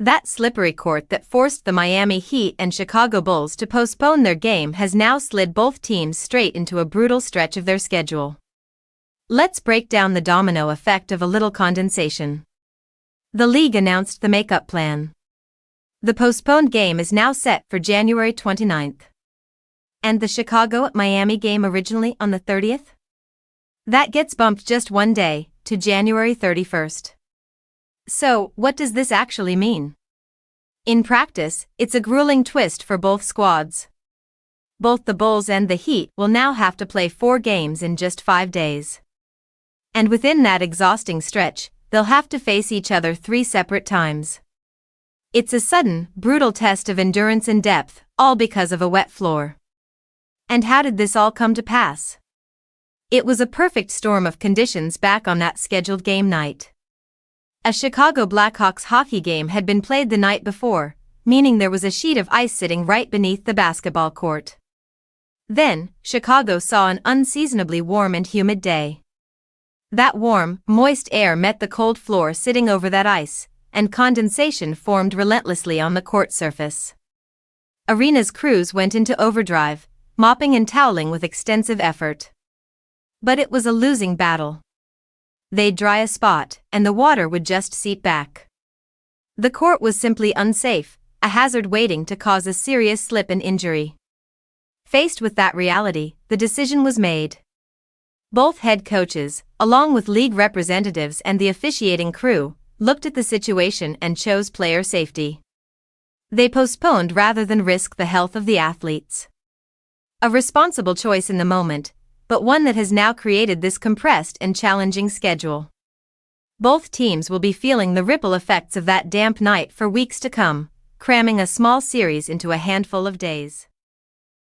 That slippery court that forced the Miami Heat and Chicago Bulls to postpone their game has now slid both teams straight into a brutal stretch of their schedule. Let's break down the domino effect of a little condensation. The league announced the makeup plan. The postponed game is now set for January 29th. And the Chicago-Miami game originally on the 30th? That gets bumped just one day, to January 31st. So, what does this actually mean? In practice, it's a grueling twist for both squads. Both the Bulls and the Heat will now have to play 4 games in just 5 days. And within that exhausting stretch, they'll have to face each other 3 separate times. It's a sudden, brutal test of endurance and depth, all because of a wet floor. And how did this all come to pass? It was a perfect storm of conditions back on that scheduled game night. A Chicago Blackhawks hockey game had been played the night before, meaning there was a sheet of ice sitting right beneath the basketball court. Then, Chicago saw an unseasonably warm and humid day. That warm, moist air met the cold floor sitting over that ice, and condensation formed relentlessly on the court surface. Arena's crews went into overdrive, mopping and toweling with extensive effort. But it was a losing battle. They'd dry a spot, and the water would just seep back. The court was simply unsafe, a hazard waiting to cause a serious slip and injury. Faced with that reality, the decision was made. Both head coaches, along with league representatives and the officiating crew, looked at the situation and chose player safety. They postponed rather than risk the health of the athletes. A responsible choice in the moment, but one that has now created this compressed and challenging schedule. Both teams will be feeling the ripple effects of that damp night for weeks to come, cramming a small series into a handful of days.